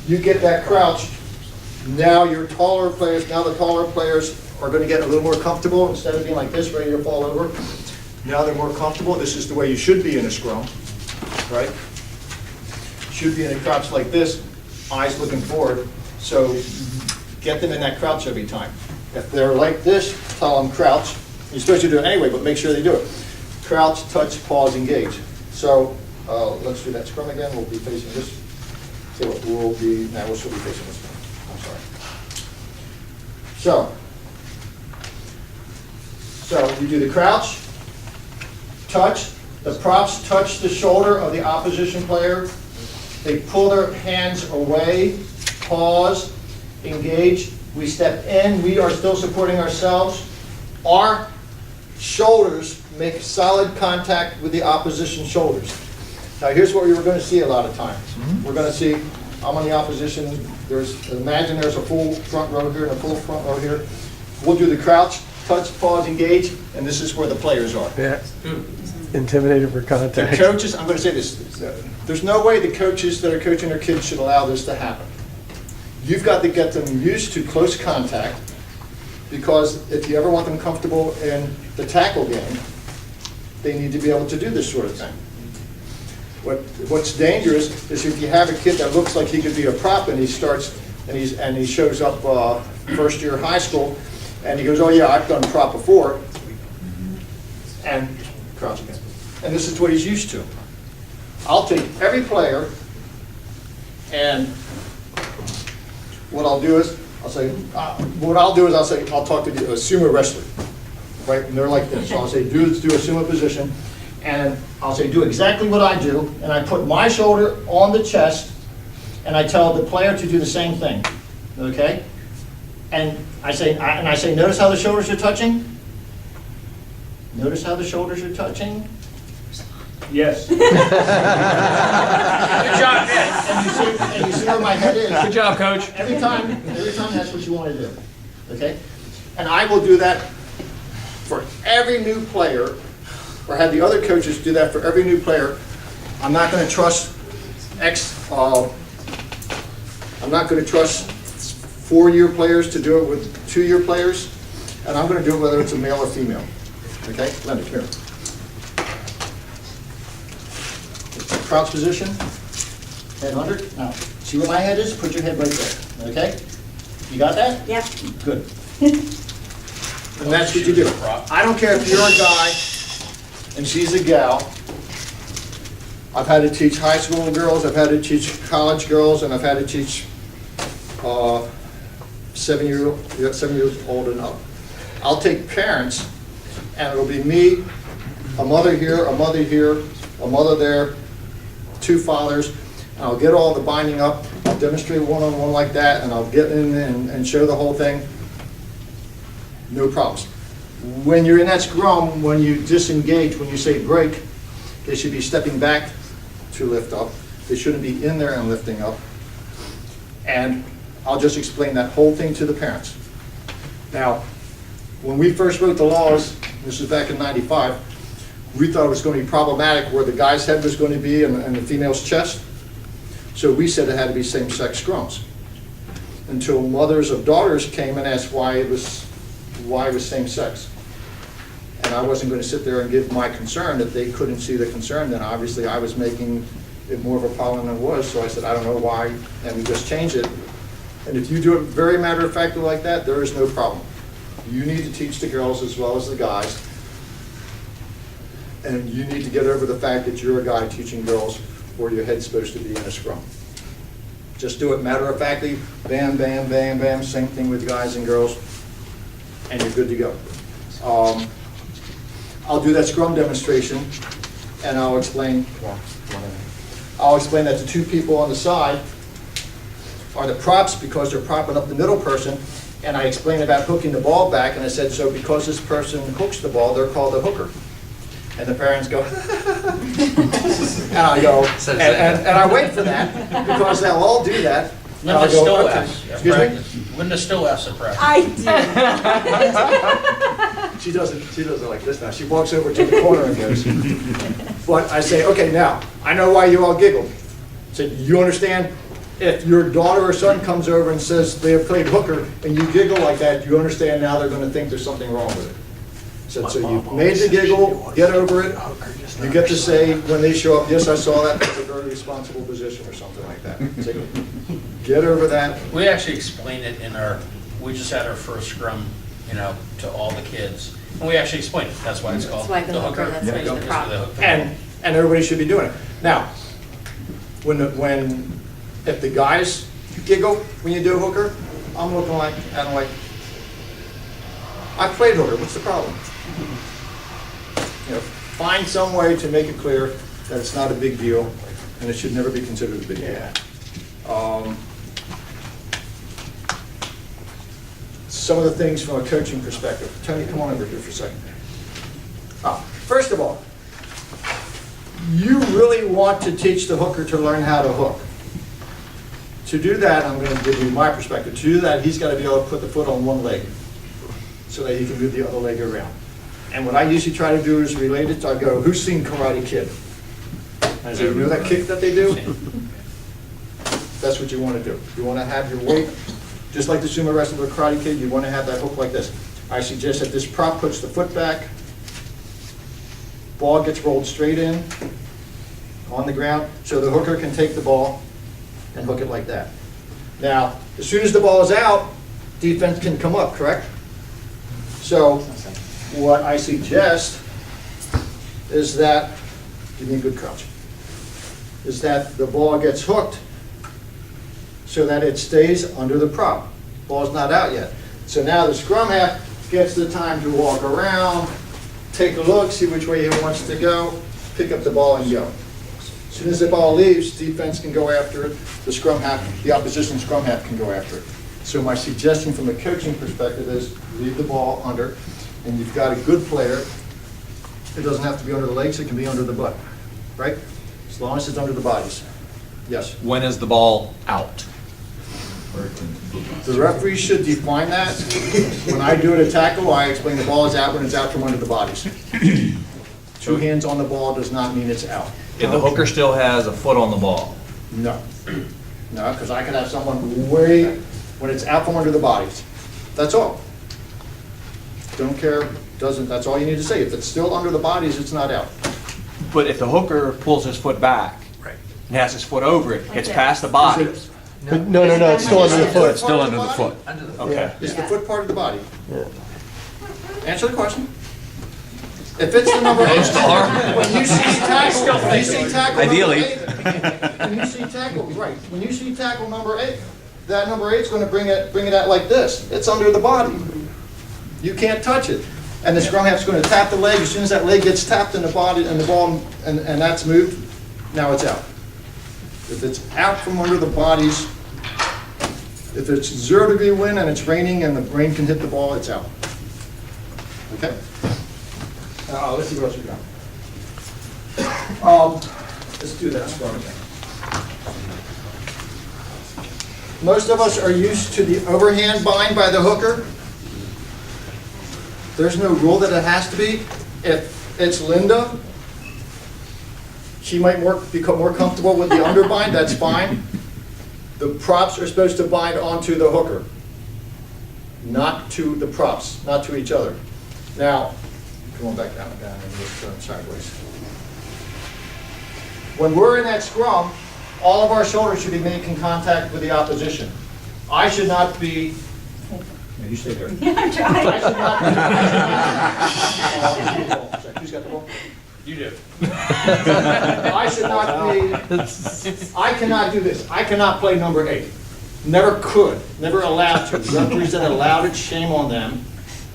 you get that crouch. Now your taller players, now the taller players are going to get a little more comfortable instead of being like this, ready to fall over. Now they're more comfortable. This is the way you should be in a scrum, right? Should be in a crouch like this, eyes looking forward. So get them in that crouch every time. If they're like this, tell them crouch. You're supposed to do it anyway, but make sure they do it. Crouch, touch, pause, engage. So let's do that scrum again. We'll be facing this. So we'll still be facing this one. I'm sorry. So you do the crouch, touch. The props touch the shoulder of the opposition player. They pull their hands away, pause, engage. We step in. We are still supporting ourselves. Our shoulders make solid contact with the opposition shoulders. Now here's what we were going to see a lot of times. We're going to see, I'm on the opposition, imagine there's a full front row here and a full front row here. We'll do the crouch, touch, pause, engage, and this is where the players are. Yeah. Intimidated for contact. The coaches, I'm going to say this, there's no way the coaches that are coaching their kids should allow this to happen. You've got to get them used to close contact, because if you ever want them comfortable in the tackle game, they need to be able to do this sort of thing. What's dangerous is if you have a kid that looks like he could be a prop and he starts and he shows up first year high school and he goes, oh yeah, I've done prop before, and crouch again. And this is what he's used to. I'll take every player, and what I'll do is I'll say, I'll talk to the sumo wrestler, right? And they're like this. So I'll say, let's do a sumo position. And I'll say, do exactly what I do. And I put my shoulder on the chest, and I tell the player to do the same thing, okay? And I say, notice how the shoulders are touching? Notice how the shoulders are touching? Yes. Good job, Nick. And you see where my head is. Good job, Coach. Every time that's what you want to do, okay? And I will do that for every new player, or have the other coaches do that for every new player. I'm not going to trust I'm not going to trust 4-year players to do it with 2-year players, and I'm going to do it whether it's a male or female. Okay, Leonard, come here. Crouch position, head under. Now, see where my head is? Put your head right there, okay? You got that? Yep. Good. And that's what you do. I don't care if you're a guy and she's a gal. I've had to teach high school girls, I've had to teach college girls, and I've had to teach 7 years old and up. I'll take parents, and it'll be me, a mother here, a mother here, a mother there, 2 fathers, and I'll get all the binding up, I'll demonstrate one-on-one like that, and I'll get in and show the whole thing. No problems. When you're in that scrum, when you disengage, when you say break, they should be stepping back to lift up. They shouldn't be in there and lifting up. And I'll just explain that whole thing to the parents. Now, when we first wrote the laws, this was back in '95, we thought it was going to be problematic where the guy's head was going to be and the female's chest. So we said it had to be same-sex scrums. Until mothers of daughters came and asked why it was same-sex. And I wasn't going to sit there and give my concern. If they couldn't see the concern, then obviously I was making it more of a problem than it was. So I said, I don't know why, and we just changed it. And if you do it very matter-of-factly like that, there is no problem. You need to teach the girls as well as the guys. And you need to get over the fact that you're a guy teaching girls where your head's supposed to be in a scrum. Just do it matter-of-factly, bam, bam, bam, bam, same thing with guys and girls, and you're good to go. I'll do that scrum demonstration, and I'll explain that the 2 people on the side are the props because they're propping up the middle person, and I explain about hooking the ball back, and I said, so because this person hooks the ball, they're called a hooker. And the parents go, and I go, and I wait for that, because they'll all do that. Linda still asks. Excuse me? Linda still asks a practice. I do. She doesn't like this now. She walks over to the corner and goes, but I say, okay, now, I know why you all giggled. I said, you understand? if your daughter or son comes over and says they have played hooker and you giggle like that, you understand now they're gonna think there's something wrong with it. So you made the giggle, get over it. You get to say when they show up, yes, I saw that, that's a very responsible position or something like that. Say, get over that. We actually explained it in we just had our first scrum, to all the kids. And we actually explained it. That's why it's called That's why the hooker, that's why It's the prop. the hooker. And everybody should be doing it. Now, if the guys giggle when you do hooker, I'm looking like, and I'm like, I played hooker, what's the problem? Find some way to make it clear that it's not a big deal, and it should never be considered a big deal. Some of the things from a coaching perspective. Tony, come on over here for a second. First of all, you really want to teach the hooker to learn how to hook. To do that, I'm going to give you my perspective. To do that, he's got to be able to put the foot on one leg so that he can move the other leg around. And what I usually try to do is relate it to, I go, who's seen Karate Kid? I say, you know that kick that they do? That's what you want to do. You want to have your weight, just like the sumo wrestler or Karate Kid, you want to have that hook like this. I suggest that this prop puts the foot back, ball gets rolled straight in on the ground, so the hooker can take the ball and hook it like that. Now, as soon as the ball is out, defense can come up, correct? So, what I suggest is that, give me a good crouch, is that the ball gets hooked so that it stays under the prop. Ball's not out yet. So now the scrum half gets the time to walk around, take a look, see which way he wants to go, pick up the ball and go. As soon as the ball leaves, defense can go after it, the opposition scrum half can go after it. So my suggestion from a coaching perspective is leave the ball under, and you've got a good player. It doesn't have to be under the legs, it can be under the butt, right? As long as it's under the bodies. Yes? When is the ball out? The referee should define that. When I do it at tackle, I explain the ball is out when it's out from under the bodies. 2 hands on the ball does not mean it's out. If the hooker still has a foot on the ball? No. No, because I could have someone when it's out from under the bodies. That's all. Don't care, that's all you need to say. If it's still under the bodies, it's not out. But if the hooker pulls his foot back and has his foot over it, it's past the body. But no, it's still under the foot. It's still under the foot. Okay. Is the foot part of the body? Answer the question. If it's the number 8, when you see tackle Ideally. When you see tackle, right, when you see tackle number 8, that number 8 is going to bring it out like this. It's under the body. You can't touch it. And the scrum half is going to tap the leg. As soon as that leg gets tapped in the body and the ball and that's moved, now it's out. If it's out from under the bodies, if it's 0-degree wind and it's raining and the rain can hit the ball, it's out. Okay? Let's see what else we got. Let's do that scrum again. Most of us are used to the overhand bind by the hooker. There's no rule that it has to be. If it's Linda, she might become more comfortable with the underbind, that's fine. The props are supposed to bind onto the hooker, not to the props, not to each other. Now, come on back down, and let's turn sideways. When we're in that scrum, all of our shoulders should be making contact with the opposition. I should not be. No, you stay there. Yeah, I'm trying. Who's got the ball? You do. I should not be. I cannot do this. I cannot play number 8. Never could. Never allowed to. Referees that allowed it, shame on them.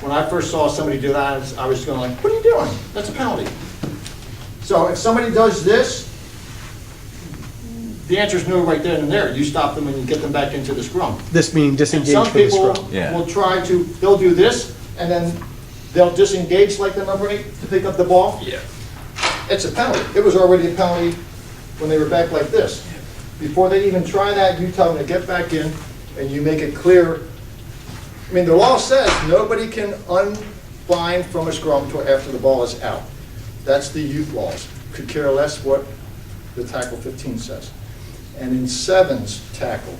When I first saw somebody do that, I was going like, what are you doing? That's a penalty. So if somebody does this, the answer is no right then and there. You stop them and you get them back into the scrum. This means And disengage some from the people scrum. Yeah. will try to, they'll do this, and then they'll disengage like the number 8 to pick up the ball. Yeah. It's a penalty. It was already a penalty when they were back like this. Before they even try that, you tell them to get back in, and you make it clear. I mean, the law says nobody can unbind from a scrum until after the ball is out. That's the youth laws. Could care less what the tackle 15 says. and in sevens tackle.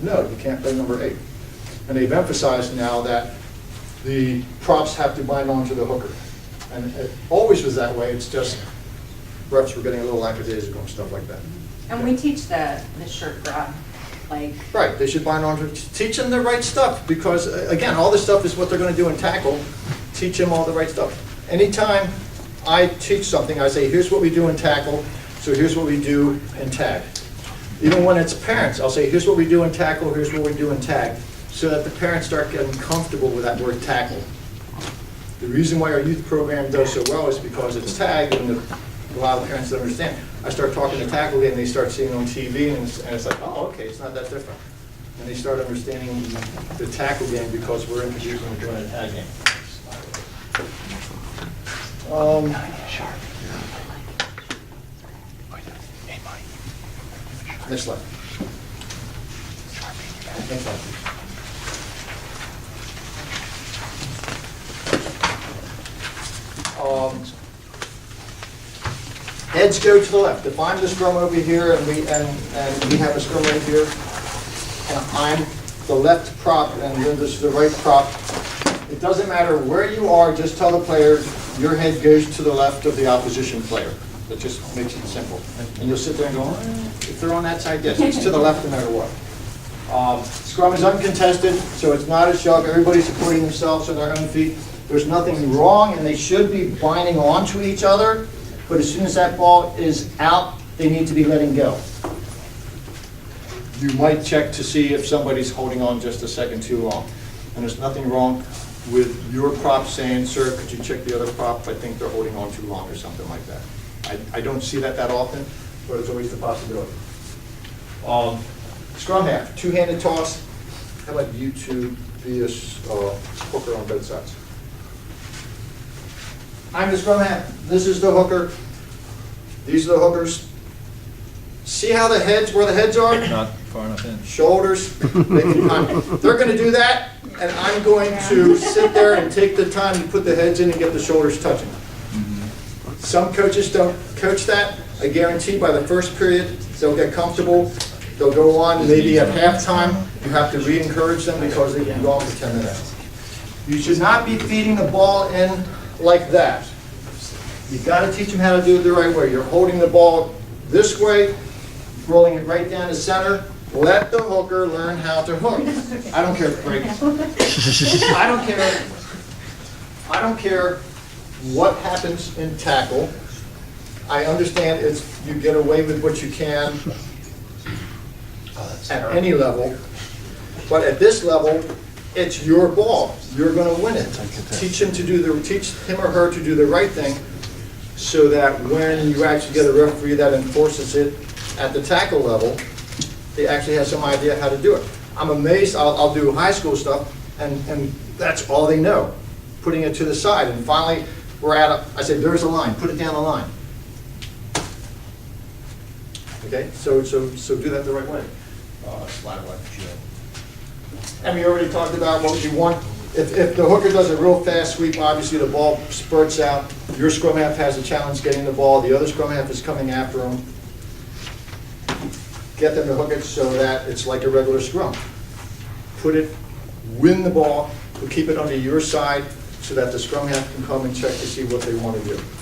No, you can't play number 8. And they've emphasized now that the props have to bind onto the hooker. And it always was that way, it's just refs were getting a little lackadaisical and stuff like that. And we teach the shirt grab, like, Right, they should bind onto, teach them the right stuff, because again, all this stuff is what they're gonna do in tackle. Teach them all the right stuff. Anytime I teach something, I say, here's what we do in tackle, so here's what we do in tag. Even when it's parents, I'll say, here's what we do in tackle, here's what we do in tag, so that the parents start getting comfortable with that word tackle. The reason why our youth program does so well is because it's tag, and a lot of parents don't understand. I start talking to tackle game, and they start seeing it on TV, and it's like, oh, okay, it's not that different. And they start understanding the tackle game because we're introducing and doing a tag game. Next slide. Next slide. Heads go to the left. If I'm the scrum over here and we have a scrum right here, and I'm the left prop and you're the right prop, it doesn't matter where you are, just tell the player your head goes to the left of the opposition player. That just makes it simple. And you'll sit there and go, if they're on that side, yes, it's to the left no matter what. Scrum is uncontested, so it's not a shove. Everybody's supporting themselves on their own feet. There's nothing wrong, and they should be binding onto each other, but as soon as that ball is out, they need to be letting go. You might check to see if somebody's holding on just a second too long. And there's nothing wrong with your prop saying, sir, could you check the other prop? I think they're holding on too long or something like that. I don't see that often, but it's always the possibility. Scrum half, two-handed toss. How about you two be a hooker on both sides? I'm the scrum half. This is the hooker. These are the hookers. See how the heads, where the heads are? Not far enough in. Shoulders. They're going to do that, and I'm going to sit there and take the time to put the heads in and get the shoulders touching. Some coaches don't coach that. I guarantee by the first period, they'll get comfortable. They'll go on, maybe at halftime, you have to re-encourage them because they've been gone for 10 minutes. You should not be feeding the ball in like that. You've got to teach them how to do it the right way. You're holding the ball this way, rolling it right down the center. Let the hooker learn how to hook. I don't care if it breaks. I don't care what happens in tackle. I understand you get away with what you can at any level, but at this level, it's your ball. You're going to win it. Teach him or her to do the right thing, so that when you actually get a referee that enforces it at the tackle level, they actually have some idea how to do it. I'm amazed. I'll do high school stuff, and that's all they know, putting it to the side. And finally, I said, there's a line. Put it down the line. Okay, so do that the right way. Slide away. And we already talked about what you want. If the hooker does a real fast sweep, obviously the ball spurts out. Your scrum half has a challenge getting the ball. The other scrum half is coming after them. Get them to hook it so that it's like a regular scrum. Put it, win the ball, but keep it under your side so that the scrum half can come and check to see what they want to do.